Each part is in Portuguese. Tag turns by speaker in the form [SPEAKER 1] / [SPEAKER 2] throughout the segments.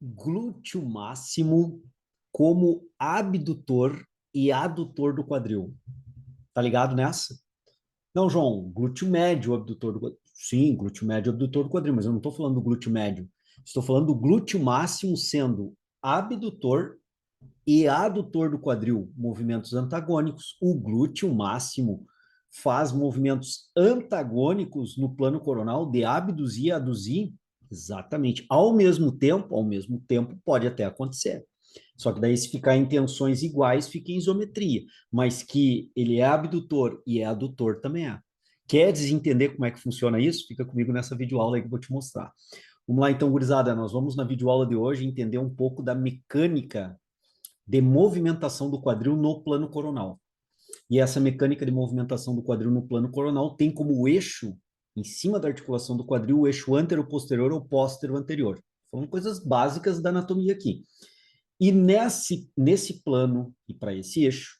[SPEAKER 1] glúteo máximo como abdutor e adutor do quadril. Tá ligado nessa? Não, João, glúteo médio abdutor do quadril. Sim, glúteo médio abdutor do quadril, mas eu não estou falando do glúteo médio. Estou falando do glúteo máximo sendo abdutor e adutor do quadril, movimentos antagônicos. O glúteo máximo faz movimentos antagônicos no plano coronal de abduzir e aduzir. Exatamente. Ao mesmo tempo pode até acontecer. Só que daí, se ficar em tensões iguais, fica em isometria. Mas que ele é abdutor e é adutor também é. Quer desentender como é que funciona isso? Fica comigo nessa videoaula aí que eu vou te mostrar. Vamos lá então, gurizada. Nós vamos na videoaula de hoje entender um pouco da mecânica de movimentação do quadril no plano coronal. E essa mecânica de movimentação do quadril no plano coronal tem como eixo, em cima da articulação do quadril, o eixo antero-posterior ou póstero-anterior. Foram coisas básicas da anatomia aqui. E nesse plano e para esse eixo,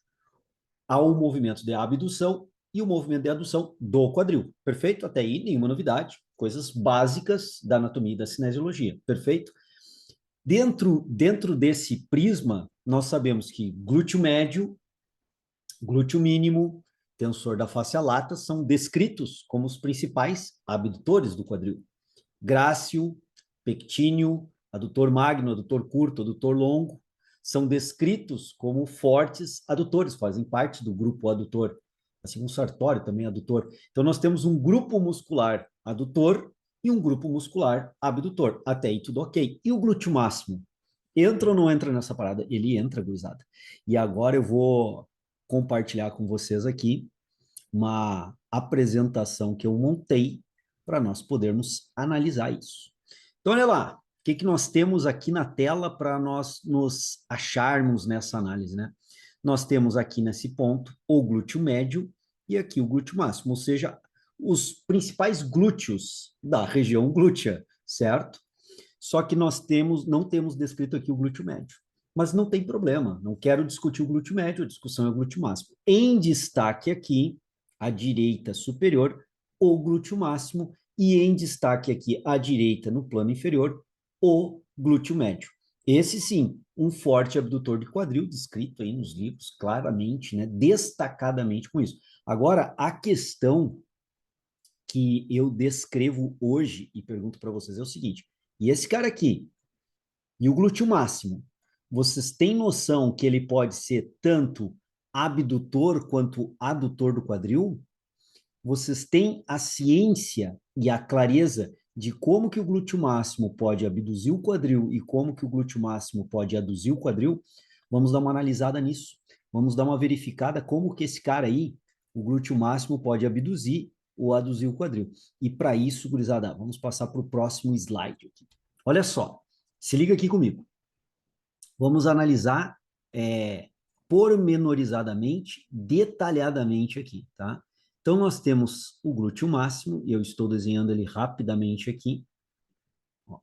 [SPEAKER 1] há o movimento de abdução e o movimento de adução do quadril. Perfeito? Até aí, nenhuma novidade. Coisas básicas da anatomia e da cinesiologia. Perfeito? Dentro desse prisma, nós sabemos que glúteo médio, glúteo mínimo, tensor da fáscia lata são descritos como os principais abdutores do quadril. Grácil, pectíneo, adutor magno, adutor curto, adutor longo, são descritos como fortes adutores, fazem parte do grupo adutor. Assim como o sartório também é adutor. Então, nós temos um grupo muscular adutor e um grupo muscular abdutor. Até aí tudo ok. E o glúteo máximo? Entra ou não entra nessa parada? Ele entra, gurizada. E agora eu vou compartilhar com vocês aqui uma apresentação que eu montei para nós podermos analisar isso. Então, olha lá, o que, que nós temos aqui na tela para nós nos acharmos nessa análise, né? Nós temos aqui nesse ponto o glúteo médio e aqui o glúteo máximo, ou seja, os principais glúteos da região glútea, certo? Só que não temos descrito aqui o glúteo médio. Mas não tem problema, não quero discutir o glúteo médio, a discussão é o glúteo máximo. Em destaque aqui, à direita superior, o glúteo máximo, e em destaque aqui à direita, no plano inferior, o glúteo médio. Esse sim, um forte abdutor de quadril, descrito aí nos livros claramente, né, destacadamente com isso. Agora, a questão que eu descrevo hoje e pergunto para vocês é o seguinte: e esse cara aqui, e o glúteo máximo, vocês têm noção que ele pode ser tanto abdutor quanto adutor do quadril? Vocês têm a ciência e a clareza de como que o glúteo máximo pode abduzir o quadril e como que o glúteo máximo pode aduzir o quadril? Vamos dar uma analisada nisso. Vamos dar uma verificada como que esse cara aí, o glúteo máximo, pode abduzir ou aduzir o quadril. E para isso, gurizada, vamos passar para o próximo slide aqui. Olha só, se liga aqui comigo. Vamos analisar pormenorizadamente, detalhadamente aqui, tá? Então, nós temos o glúteo máximo, e eu estou desenhando ele rapidamente aqui. Ó,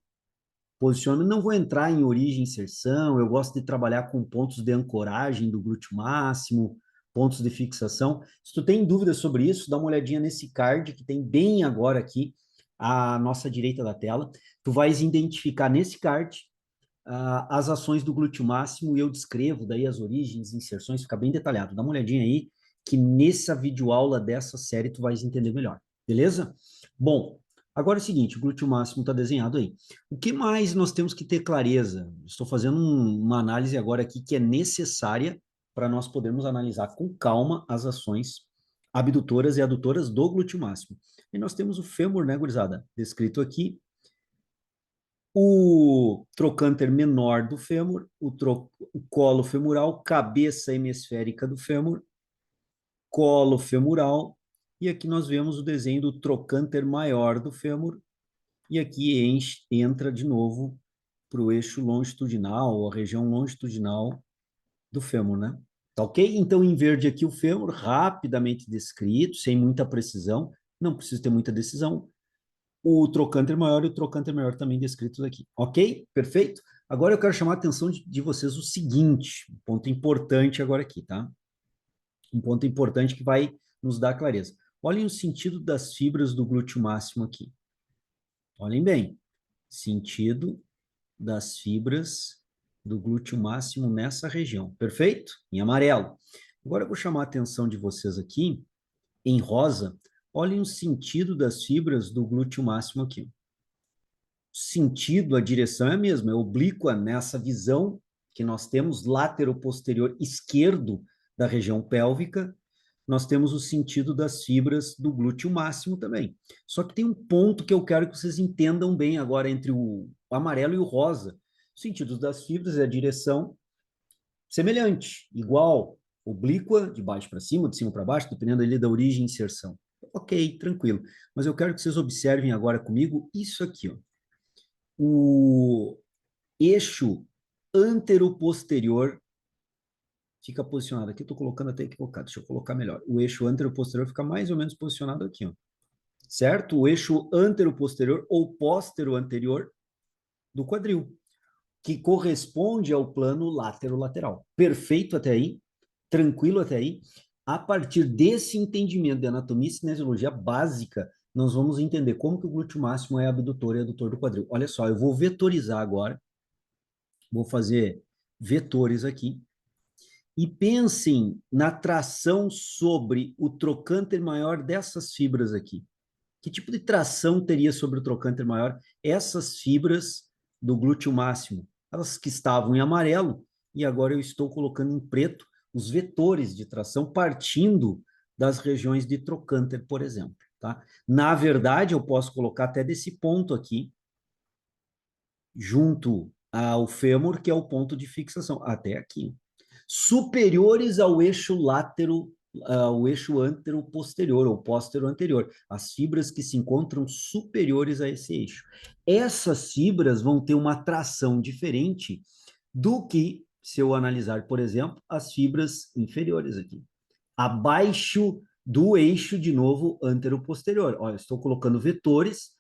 [SPEAKER 1] posicionamento, não vou entrar em origem e inserção, eu gosto de trabalhar com pontos de ancoragem do glúteo máximo, pontos de fixação. Se tu tem dúvidas sobre isso, dá uma olhadinha nesse card que tem bem agora aqui, à nossa direita da tela. Tu vais identificar nesse card as ações do glúteo máximo e eu descrevo daí as origens, inserções, fica bem detalhado. Dá uma olhadinha aí, que nessa videoaula dessa série tu vais entender melhor, beleza? Bom, agora é o seguinte, o glúteo máximo está desenhado aí. O que mais nós temos que ter clareza? Estou fazendo uma análise agora aqui que é necessária para nós podermos analisar com calma as ações abdutoras e adutoras do glúteo máximo. E nós temos o fêmur, né, gurizada? Descrito aqui, o trocânter menor do fêmur, o colo femoral, cabeça hemisférica do fêmur, colo femoral, e aqui nós vemos o desenho do trocânter maior do fêmur, e aqui entra de novo para o eixo longitudinal, ou a região longitudinal do fêmur, né? Tá ok? Então, em verde aqui o fêmur, rapidamente descrito, sem muita precisão, não precisa ter muita decisão, o trocânter maior e o trocânter menor também descritos aqui. Ok? Perfeito? Agora eu quero chamar a atenção de vocês o seguinte, um ponto importante agora aqui, tá? Um ponto importante que vai nos dar clareza. Olhem o sentido das fibras do glúteo máximo aqui. Olhem bem. Sentido das fibras do glúteo máximo nessa região. Perfeito? Em amarelo. Agora eu vou chamar a atenção de vocês aqui, em rosa. Olhem o sentido das fibras do glúteo máximo aqui. O sentido, a direção é a mesma, é oblíqua nessa visão que nós temos, látero-posterior esquerdo da região pélvica. Nós temos o sentido das fibras do glúteo máximo também. Só que tem um ponto que eu quero que vocês entendam bem agora entre o amarelo e o rosa. Os sentidos das fibras é a direção semelhante, igual, oblíqua, de baixo para cima, de cima para baixo, dependendo ali da origem e inserção. Ok, tranquilo. Mas eu quero que vocês observem agora comigo isso aqui, ó. O eixo antero-posterior fica posicionado aqui, eu estou colocando até equivocado, deixa eu colocar melhor. O eixo antero-posterior fica mais ou menos posicionado aqui, ó. Certo? O eixo antero-posterior ou póstero-anterior do quadril, que corresponde ao plano látero-lateral. Perfeito até aí? Tranquilo até aí? A partir desse entendimento de anatomia e cinesiologia básica, nós vamos entender como que o glúteo máximo é abdutor e adutor do quadril. Olha só, eu vou vetorizar agora, vou fazer vetores aqui, e pensem na tração sobre o trocânter maior dessas fibras aqui. Que tipo de tração teria sobre o trocânter maior essas fibras do glúteo máximo? Elas que estavam em amarelo, e agora eu estou colocando em preto os vetores de tração partindo das regiões de trocânter, por exemplo. Tá? Na verdade, eu posso colocar até desse ponto aqui, junto ao fêmur, que é o ponto de fixação, até aqui. Superiores ao eixo látero, ao eixo antero-posterior, ou póstero-anterior. As fibras que se encontram superiores a esse eixo. Essas fibras vão ter uma tração diferente do que, se eu analisar, por exemplo, as fibras inferiores aqui. Abaixo do eixo, de novo, antero-posterior. Olha, estou colocando vetores.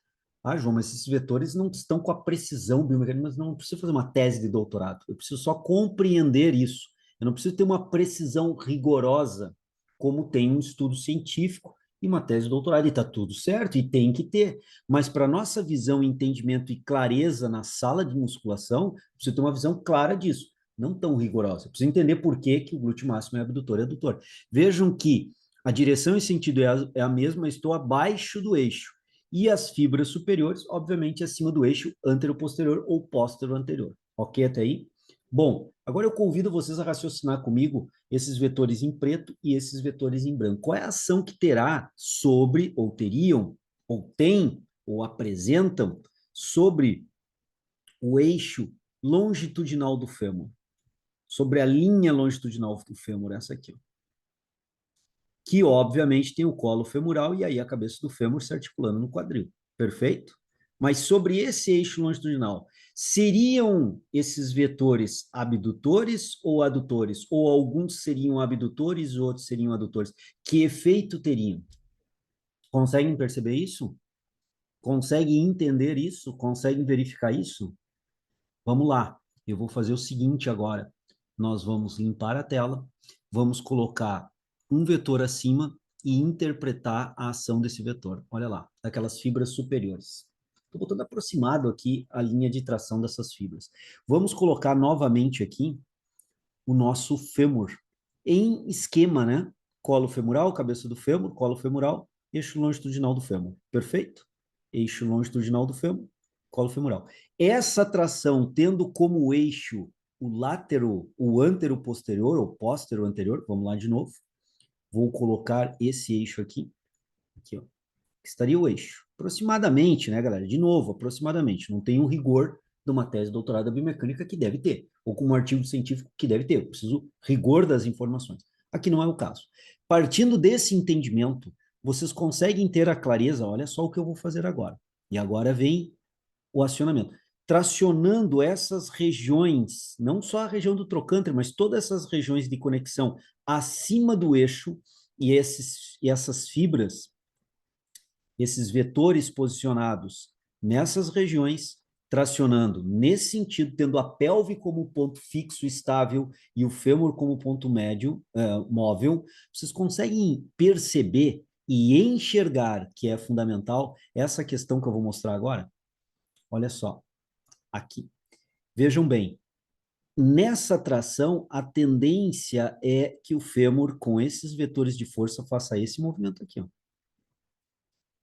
[SPEAKER 1] Ah, João, mas esses vetores não estão com a precisão biomecânica, mas não preciso fazer uma tese de doutorado. Eu preciso só compreender isso. Eu não preciso ter uma precisão rigorosa, como tem um estudo científico e uma tese de doutorado. E está tudo certo, e tem que ter. Mas para nossa visão, entendimento e clareza na sala de musculação, precisa ter uma visão clara disso. Não tão rigorosa. Precisa entender por que, que o glúteo máximo é abdutor e adutor. Vejam que a direção e sentido é a mesma, estou abaixo do eixo. E as fibras superiores, obviamente, acima do eixo antero-posterior ou póstero-anterior. Ok até aí? Bom, agora eu convido vocês a raciocinar comigo esses vetores em preto e esses vetores em branco. Qual é a ação que terá sobre, ou teriam, ou tem, ou apresentam sobre o eixo longitudinal do fêmur? Sobre a linha longitudinal do fêmur, essa aqui, ó, que obviamente tem o colo femoral e aí a cabeça do fêmur se articulando no quadril. Perfeito? Mas sobre esse eixo longitudinal, seriam esses vetores abdutores ou adutores? Ou alguns seriam abdutores e outros seriam adutores? Que efeito teriam? Conseguem perceber isso? Conseguem entender isso? Conseguem verificar isso? Vamos lá. Eu vou fazer o seguinte agora. Nós vamos limpar a tela, vamos colocar um vetor acima e interpretar a ação desse vetor. Olha lá, daquelas fibras superiores. Estou botando aproximado aqui a linha de tração dessas fibras. Vamos colocar novamente aqui o nosso fêmur em esquema, né? Colo femoral, cabeça do fêmur, colo femoral, eixo longitudinal do fêmur. Perfeito? Eixo longitudinal do fêmur, colo femoral. Essa tração tendo como eixo o látero, o antero posterior, ou póstero anterior, vamos lá de novo. Vou colocar esse eixo aqui, ó, que estaria o eixo. Aproximadamente, né, galera? De novo, aproximadamente. Não tem um rigor de uma tese de doutorado da biomecânica que deve ter, ou com um artigo científico que deve ter. Eu preciso rigor das informações. Aqui não é o caso. Partindo desse entendimento, vocês conseguem ter a clareza, olha só o que eu vou fazer agora. E agora vem o acionamento. Tracionando essas regiões, não só a região do trocânter, mas todas essas regiões de conexão acima do eixo e essas fibras, esses vetores posicionados nessas regiões, tracionando nesse sentido, tendo a pelve como ponto fixo estável e o fêmur como ponto médio, móvel, vocês conseguem perceber e enxergar, que é fundamental, essa questão que eu vou mostrar agora? Olha só, aqui. Vejam bem, nessa tração, a tendência é que o fêmur, com esses vetores de força, faça esse movimento aqui, ó.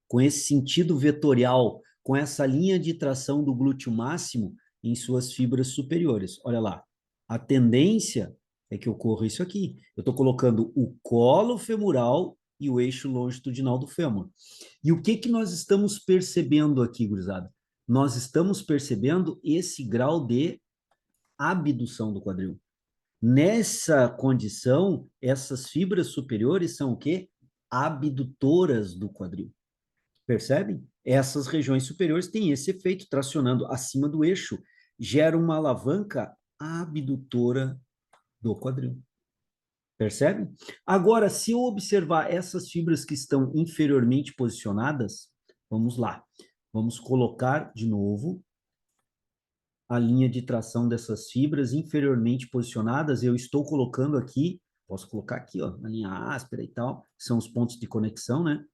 [SPEAKER 1] Com esse sentido vetorial, com essa linha de tração do glúteo máximo em suas fibras superiores. Olha lá, a tendência é que ocorra isso aqui. Eu estou colocando o colo femoral e o eixo longitudinal do fêmur. E o que que nós estamos percebendo aqui, gurizada? Nós estamos percebendo esse grau de abdução do quadril. Nessa condição, essas fibras superiores são o quê? Abdutoras do quadril. Percebem? Essas regiões superiores têm esse efeito, tracionando acima do eixo, gera uma alavanca abdutora do quadril. Percebe? Agora, se eu observar essas fibras que estão inferiormente posicionadas, vamos lá. Vamos colocar de novo a linha de tração dessas fibras inferiormente posicionadas. Eu estou colocando aqui, posso colocar aqui, ó, na linha áspera e tal, são os pontos de conexão, né?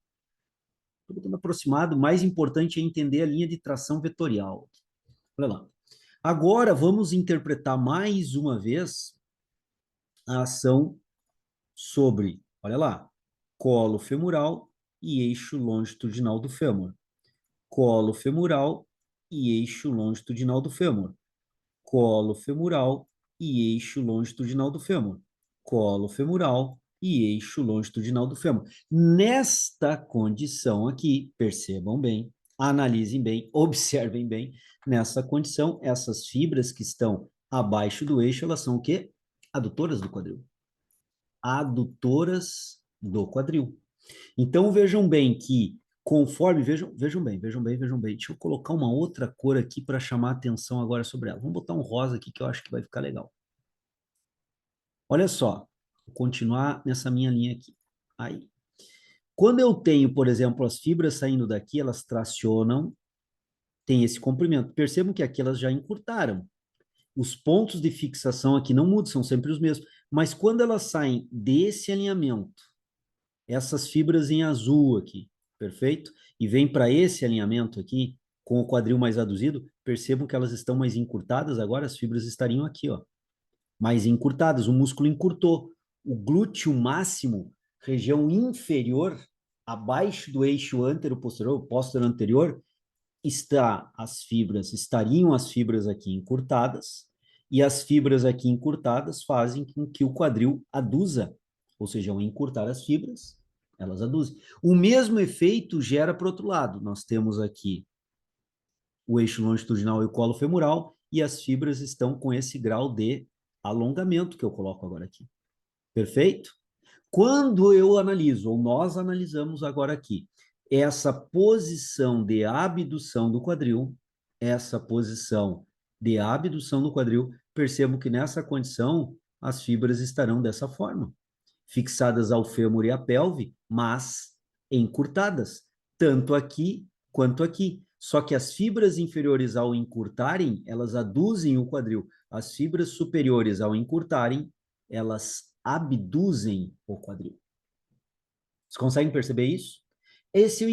[SPEAKER 1] Estou botando aproximado, mais importante é entender a linha de tração vetorial. Olha lá. Agora, vamos interpretar mais uma vez a ação sobre, olha lá, colo femoral e eixo longitudinal do fêmur. Colo femoral e eixo longitudinal do fêmur. Colo femoral e eixo longitudinal do fêmur. Colo femoral e eixo longitudinal do fêmur. Nesta condição aqui, percebam bem, analisem bem, observem bem, nessa condição, essas fibras que estão abaixo do eixo, elas são o quê? Adutoras do quadril. Adutoras do quadril. Então, vejam bem que conforme, vejam bem, deixa eu colocar uma outra cor aqui para chamar a atenção agora sobre ela. Vamos botar um rosa aqui que eu acho que vai ficar legal. Olha só, vou continuar nessa minha linha aqui. Aí. Quando eu tenho, por exemplo, as fibras saindo daqui, elas tracionam, tem esse comprimento. Percebam que aqui elas já encurtaram. Os pontos de fixação aqui não mudam, são sempre os mesmos. Mas quando elas saem desse alinhamento, essas fibras em azul aqui, perfeito? E vem para esse alinhamento aqui, com o quadril mais aduzido, percebam que elas estão mais encurtadas, agora as fibras estariam aqui, ó, mais encurtadas, o músculo encurtou. O glúteo máximo, região inferior, abaixo do eixo antero-posterior, posterior-anterior, estariam as fibras aqui encurtadas, e as fibras aqui encurtadas fazem com que o quadril aduza, ou seja, ao encurtar as fibras, elas aduzem. O mesmo efeito gera para o outro lado. Nós temos aqui o eixo longitudinal e o colo femoral, e as fibras estão com esse grau de alongamento que eu coloco agora aqui. Perfeito? Quando eu analiso, ou nós analisamos agora aqui, essa posição de abdução do quadril, essa posição de abdução do quadril, percebo que nessa condição as fibras estarão dessa forma, fixadas ao fêmur e à pelve, mas encurtadas, tanto aqui quanto aqui. Só que as fibras inferiores, ao encurtarem, elas aduzem o quadril. As fibras superiores, ao encurtarem, elas abduzem o quadril. Vocês conseguem perceber isso? Esse é um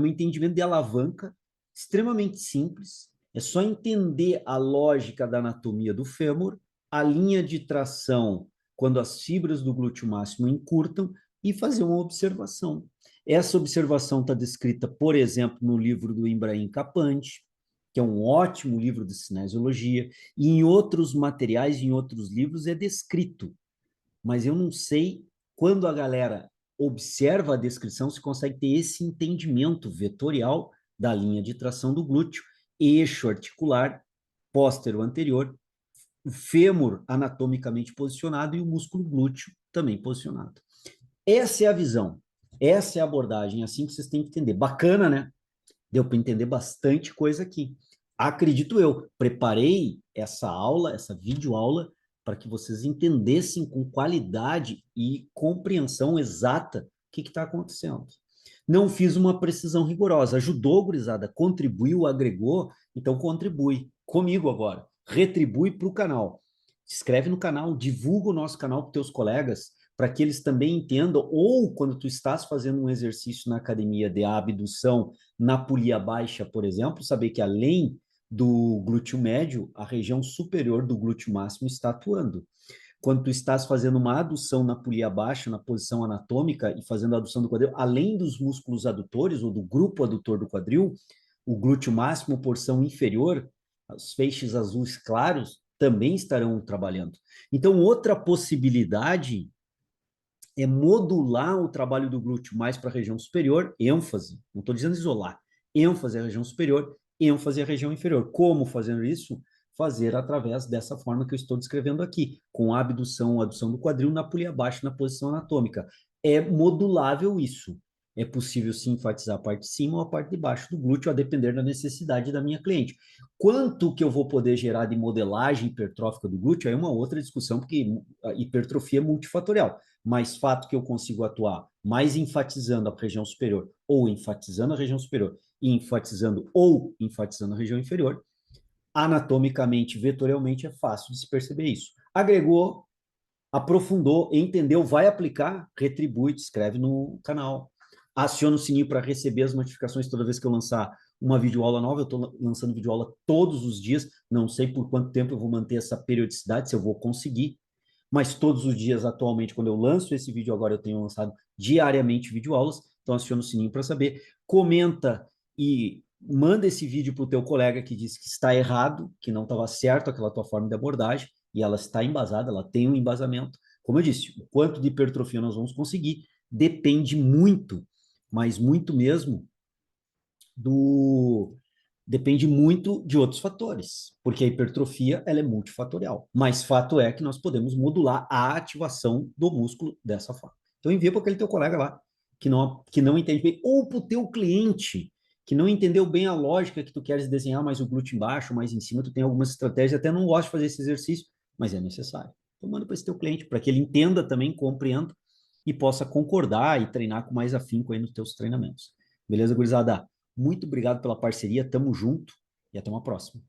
[SPEAKER 1] entendimento de alavanca, extremamente simples. É só entender a lógica da anatomia do fêmur, a linha de tração quando as fibras do glúteo máximo encurtam e fazer uma observação. Essa observação está descrita, por exemplo, no livro do Ibrahim Kapandi, que é um ótimo livro de cinesiologia, e em outros materiais, em outros livros, é descrito. Mas eu não sei quando a galera observa a descrição se consegue ter esse entendimento vetorial da linha de tração do glúteo, eixo articular, póstero anterior, o fêmur anatomicamente posicionado e o músculo glúteo também posicionado. Essa é a visão, essa é a abordagem, assim que vocês têm que entender. Bacana, né? Deu para entender bastante coisa aqui. Acredito eu, preparei essa aula, essa videoaula, para que vocês entendessem com qualidade e compreensão exata o que está acontecendo. Não fiz uma precisão rigorosa, ajudou, gurizada, contribuiu, agregou, então contribui comigo agora, retribui para o canal. Se inscreve no canal, divulga o nosso canal para teus colegas, para que eles também entendam, ou quando tu estás fazendo um exercício na academia de abdução, na polia baixa, por exemplo, saber que além do glúteo médio, a região superior do glúteo máximo está atuando. Quando tu estás fazendo uma adução na polia baixa, na posição anatômica, e fazendo a adução do quadril, além dos músculos adutores, ou do grupo adutor do quadril, o glúteo máximo, porção inferior, os feixes azuis claros, também estarão trabalhando. Então, outra possibilidade é modular o trabalho do glúteo mais para a região superior, ênfase, não estou dizendo isolar, ênfase à região superior, ênfase à região inferior. Como fazendo isso? Fazer através dessa forma que eu estou descrevendo aqui, com a abdução, adução do quadril na polia baixa, na posição anatômica. É modulável isso. É possível sim enfatizar a parte de cima ou a parte de baixo do glúteo, a depender da necessidade da minha cliente. Quanto que eu vou poder gerar de modelagem hipertrófica do glúteo? Aí é uma outra discussão, porque a hipertrofia é multifatorial, mas fato que eu consigo atuar mais enfatizando a região superior ou enfatizando a região superior e enfatizando ou enfatizando a região inferior, anatomicamente, vetorialmente, é fácil de se perceber isso. Agregou, aprofundou, entendeu, vai aplicar, retribui, escreve no canal. Aciona o sininho para receber as notificações toda vez que eu lançar uma videoaula nova. Eu estou lançando videoaula todos os dias, não sei por quanto tempo eu vou manter essa periodicidade, se eu vou conseguir, mas todos os dias, atualmente, quando eu lanço esse vídeo, agora eu tenho lançado diariamente videoaulas, então aciona o sininho para saber, comenta e manda esse vídeo para o teu colega que diz que está errado, que não estava certo aquela tua forma de abordagem, e ela está embasada, ela tem um embasamento. Como eu disse, o quanto de hipertrofia nós vamos conseguir depende muito, mas muito mesmo, do depende muito de outros fatores, porque a hipertrofia ela é multifatorial. Mas fato é que nós podemos modular a ativação do músculo dessa forma. Então envia para aquele teu colega lá que não entende bem, ou para o teu cliente que não entendeu bem a lógica que tu queres desenhar mais o glúteo embaixo, mais em cima, tu tem algumas estratégias, até não gosto de fazer esse exercício, mas é necessário. Então manda para esse teu cliente, para que ele entenda também, compreenda e possa concordar e treinar com mais afinco aí nos teus treinamentos. Beleza, gurizada? Muito obrigado pela parceria, tamo junto e até uma próxima.